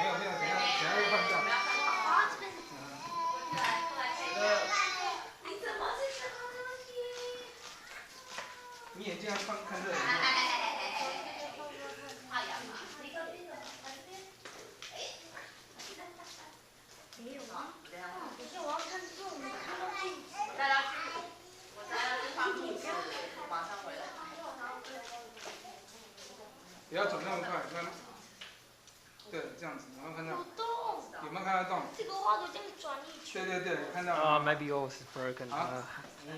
没有，等下会换掉。你眼睛要看这里。没有啊，不是我要看这种看到镜子。我带他去放镜子，马上回来。不要走那么快，看。对，这样子，然后看到。有洞。有没有看到洞？这个花朵这样转一圈。对，看到了。Maybe yours is broken. 好。有没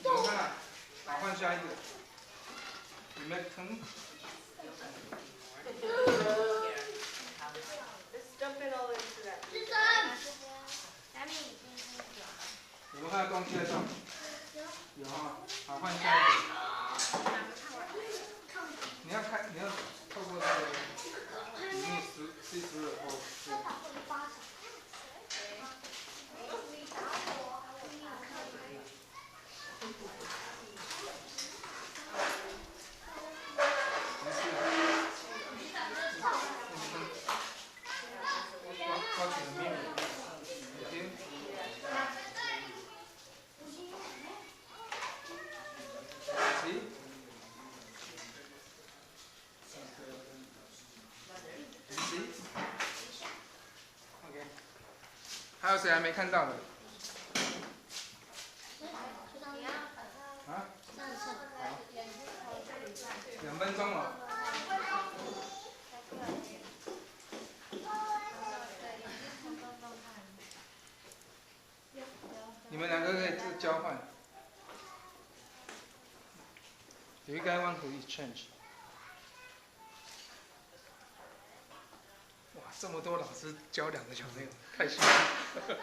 有看到？好，换下一个。You make turn. Let's jump in all into that. 有没有看到东西在上？有啊。好，换下一个。你要透过这个里面see through the hole。Watch the mirror. Okay. See? See? OK。还有谁还没看到的？啊？好。2分钟了。你们2个可以交换。有一个 one who exchange。哇，这么多老师教2个小朋友，太辛苦了。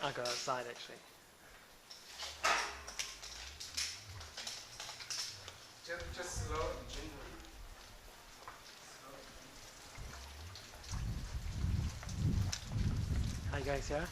I go outside actually. Just slow and gently. How you guys here?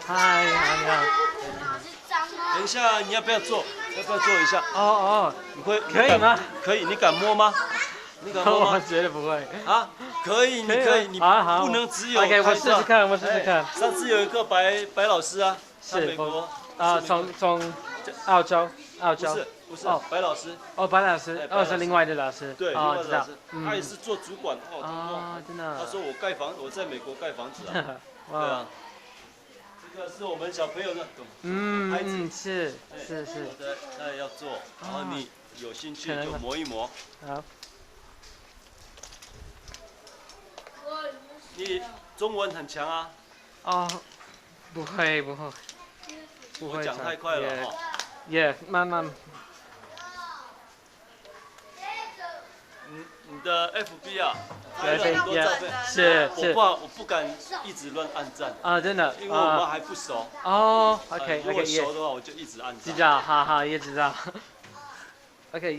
Hi， 你好。等一下，你要不要做？要不要做一下？你会可以吗？可以，你敢摸吗？你敢摸吗？我绝对不会。啊，可以，你可以，你不能只有。OK， 我试试看，我试试看。上次有一个白老师啊，是美国从澳洲。不是，白老师。白老师，是另外的老师。对，另外的老师，他也是做主管真的。他说我在美国盖房子啊。对啊。这个是我们小朋友的孩子。是。那要做，然后你有兴趣就磨一磨。好。你中文很强啊？不会。我讲太快了哈。慢慢。你的 FB 啊，对，很多照片。是。我不敢一直乱按赞。真的。因为我们还不熟。OK。如果熟的话，我就一直按赞。知道，好，也知道。OK。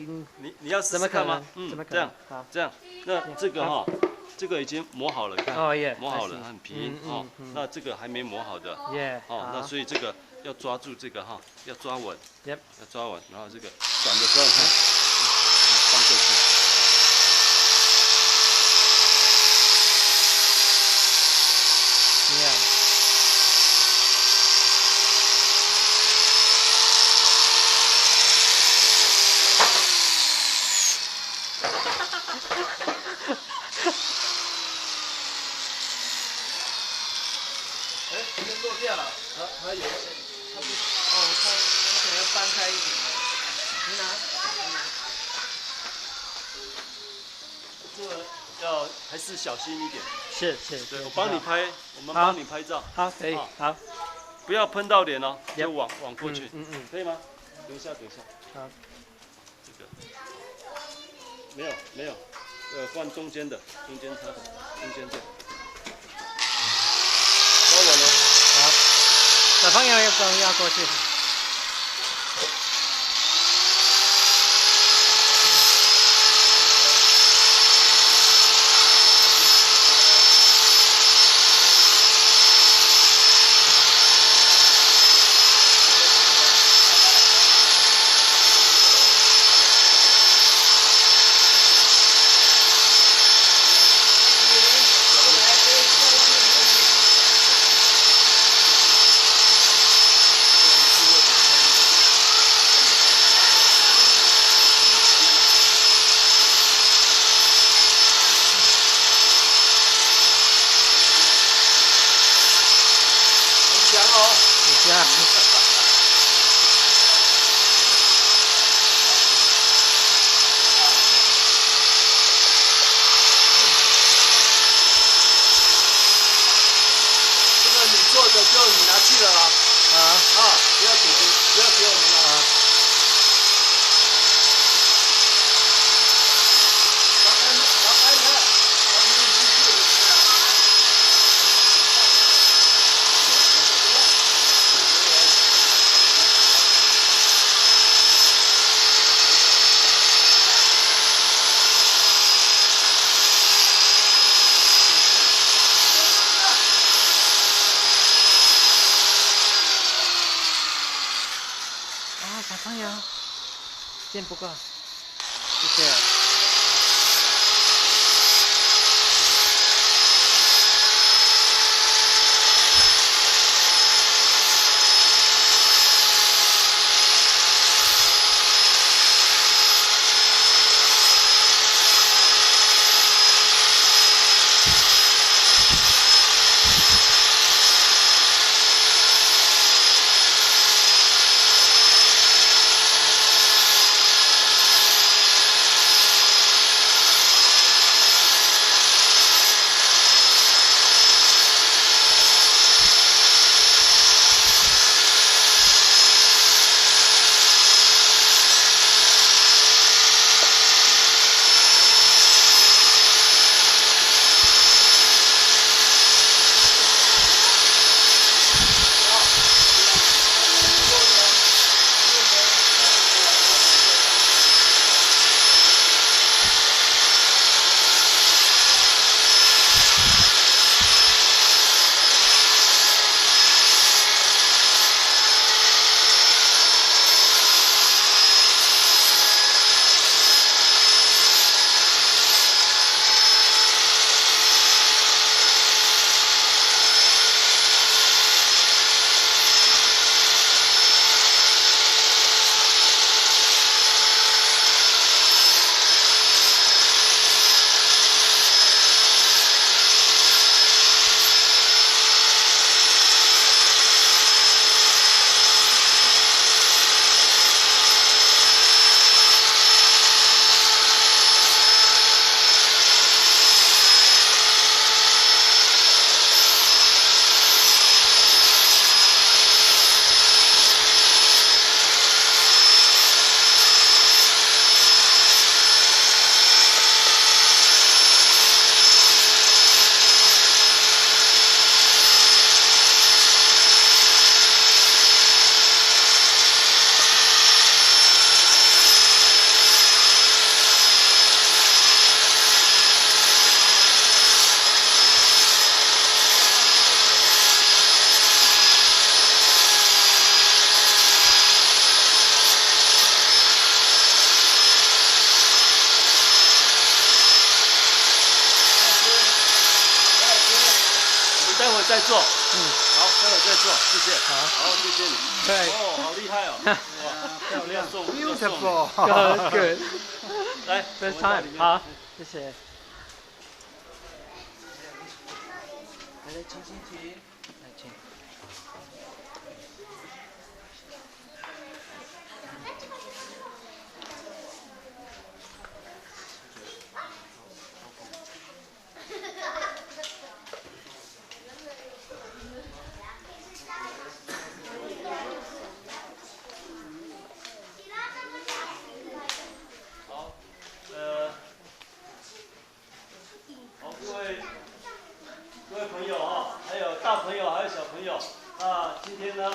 你要试试看吗？这样。好，这样。那这个哈，这个已经磨好了，看。磨好了，很平哦。那这个还没磨好的。那所以这个要抓住这个哈，要抓稳。要抓稳，然后这个转的时候看，放过去。先落掉。了，还有一些，它不，哦，它可能要翻开一点了。你拿。这个要还是小心一点。是。对，我帮你拍，我们帮你拍照。好，可以。好。不要喷到脸哦，就往过去。可以吗？等一下。好。这个。没有，换中间的，中间这。抓稳了。好。小朋友要过去。就你拿去了啊！不要给我们了啊！小朋友，见不够，谢谢。待会再做，好，待会再做，谢谢，好，谢谢你，对，哦，好厉害哦，哇，漂亮，beautiful，good，来，first time，好，谢谢，来，轻轻停，来，请。那今天呢，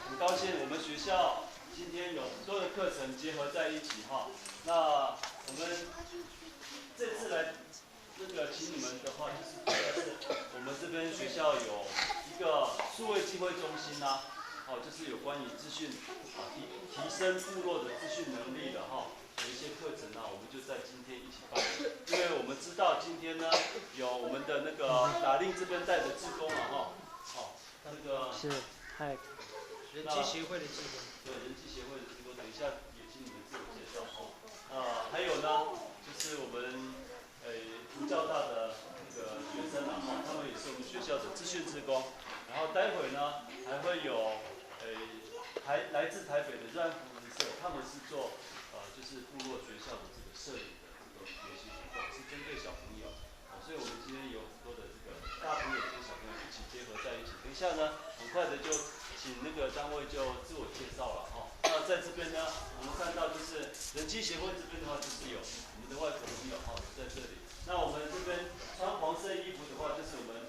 很高兴我们学校今天有很多的课程结合在一起哈。那我们这次来请你们的话，就是我们这边学校有一个数位机会中心呐、就是有关于资讯提升部落的资讯能力的哈。有一些课程我们就在今天一起办，因为我们知道今天呢有我们的那个打令这边带的志工那个是，嗨，人机协会的志工。对，人机协会的志工，等一下也请你们自我介绍还有呢，就是我们福教大的那个学生他们也是我们学校的资讯志工。然后待会呢还会有来自台北的热安福利社，他们是做就是部落学校的这个摄影的这个学习活动，是针对小朋友。所以我们今天有很多的这个大朋友跟小朋友一起结合在一起。等一下呢，很快的就请那个单位就自我介绍了那在这边呢，我们看到就是人机协会这边的话，就是有我们的外国朋友在这里。那我们这边穿黄色衣服的话，就是我们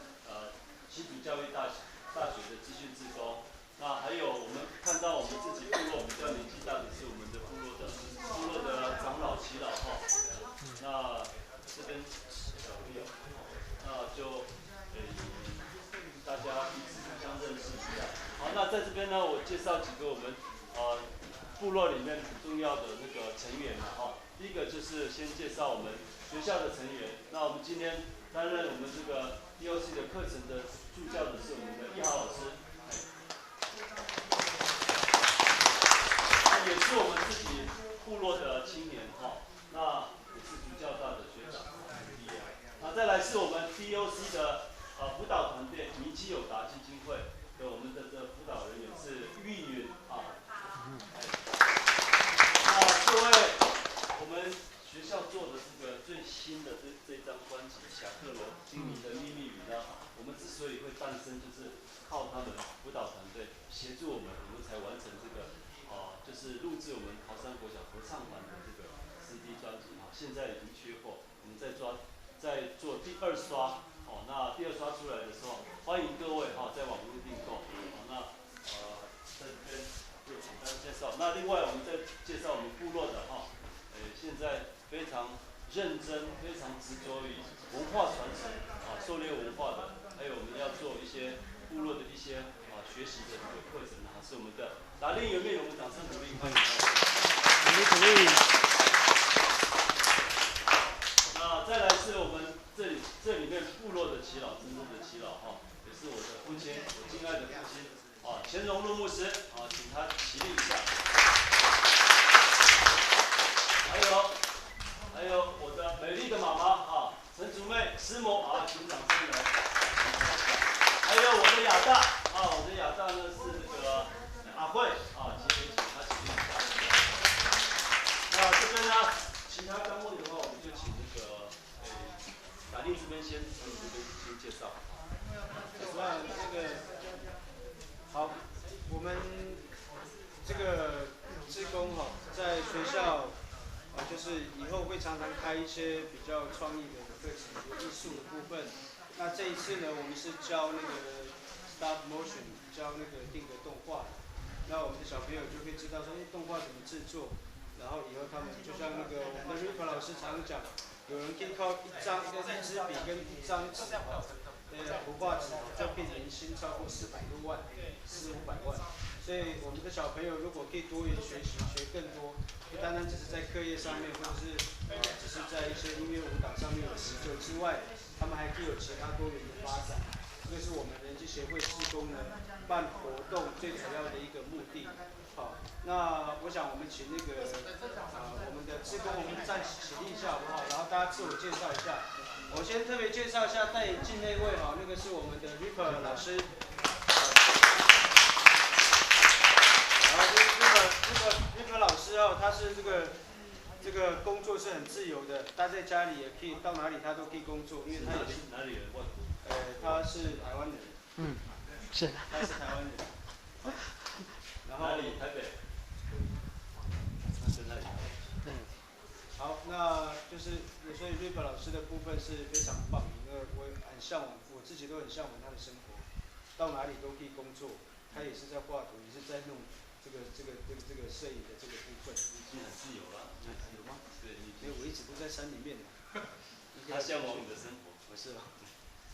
新竹教育大学的资讯志工。那还有我们看到我们自己部落比较年纪大的是我们的部落的长老耆老那这边小朋友，那就大家彼此互相认识一下。好，那在这边呢，我介绍几个我们部落里面很重要的那个成员第一个就是先介绍我们学校的成员。那我们今天担任我们这个 DOC 的课程的助教的是我们的1号老师。也是我们自己部落的青年那也是竹教大的学长毕业。那再来是我们 DOC 的辅导团队明基友达基金会的我们的辅导人员是玉云那各位，我们学校做的这个最新的这张专辑《小克罗精灵的秘密语》呢，我们之所以会诞生，就是靠他们辅导团队协助我们才完成这个。就是录制我们桃山国小合唱团的这个 CD 专辑现在已经缺货，我们在做第2刷那第2刷出来的时候，欢迎各位在网络订购那在这边就简单介绍。那另外我们再介绍我们部落的现在非常认真、非常执着于文化传承狩猎文化的，还有我们要做一些部落的一些学习的这个课程是我们的。打令有没有？我们掌声鼓励，欢迎。鼓励。那再来是我们这里面部落的耆老，真正的耆老也是我的父亲，我敬爱的父亲钱荣禄牧师请他起立一下。还有我的美丽的妈妈陈竹妹师母请掌声来。还有我的亚大我的亚大呢是那个。阿慧请他起立一下。那这边呢，其他单位的话，我们就请那个打令这边先介绍。那这个好，我们这个志工在学校就是以后会常常开一些比较创意的课程，有艺术的部分。那这一次呢，我们是教那个 stop motion， 教那个定格动画。那我们的小朋友就会知道说，动画怎么制作，然后以后他们就像那个我们的 Rico 老师常讲，有人可以靠一支笔跟一张纸图画纸就变年薪超过400多万，400-500万。所以我们的小朋友如果可以多元学习，学更多，不单单只是在课业上面，或者是只是在一些音乐舞蹈上面有成就之外，他们还可以有其他多元的发展。这个是我们人机协会志工呢办活动最主要的一个目的。好，那我想我们请那个我们的志工，我们站起立一下好不好？然后大家自我介绍一下。我先特别介绍一下戴眼镜那位那个是我们的 Rico 老师。然后Rico 老师他是这个工作是很自由的，他在家里也可以到哪里他都可以工作，因为他也是哪里人？他是台湾人。是。他是台湾人。然后哪里？台北。那里。好，那就是所以瑞宝老师的部分是非常棒，因为我很向往，我自己都很向往他的生活。到哪里都可以工作。他也是在画图，也是在弄这个摄影的这个部分。已经很自由了。有吗？对，因为我一直都在山里面。他向往你的生活。不是吧？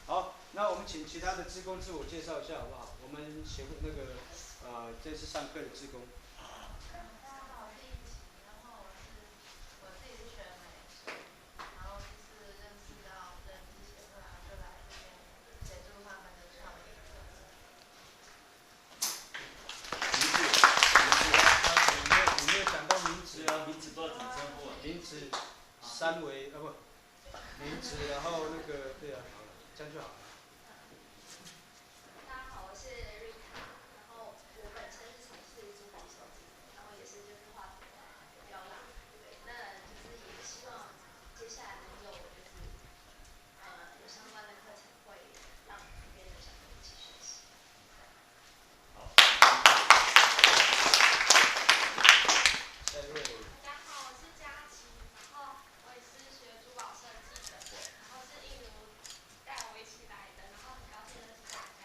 好，那我们请其他的志工自我介绍一下好不好？我们协会那个这次上课的志工。三维不，名字，然后那个对啊，这样就好了。大家好，我是瑞卡，然后我本身是从事珠宝设计，然后也是就是画图啊、雕蜡，对，那就是也希望接下来能有就是有相关的课程会让别人小朋友一起学习。好。下一位。大家好，我是佳琪，然后我也是学珠宝设计的，然后是一如带我一起来的，然后很高兴认识大家。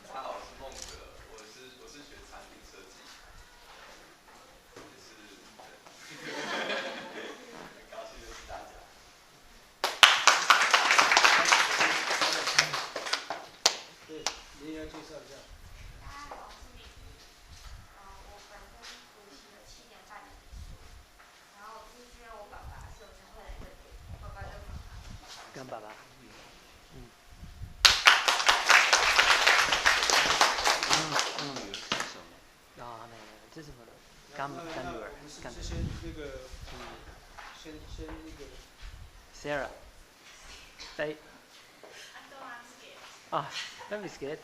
大家好，我是孟哲，我是学产品设计，也是很高兴认识大家。对，您要介绍一下。大家好，我是李玉，我本身补习了7年半的美术，然后就是因为我爸爸是我才会来这里，爸爸就帮他。跟爸爸。啊，没有，这是什么？干女儿，干女儿。先那个，先那个。Sarah。Say. I don't want to skip. Ah, don't be scared.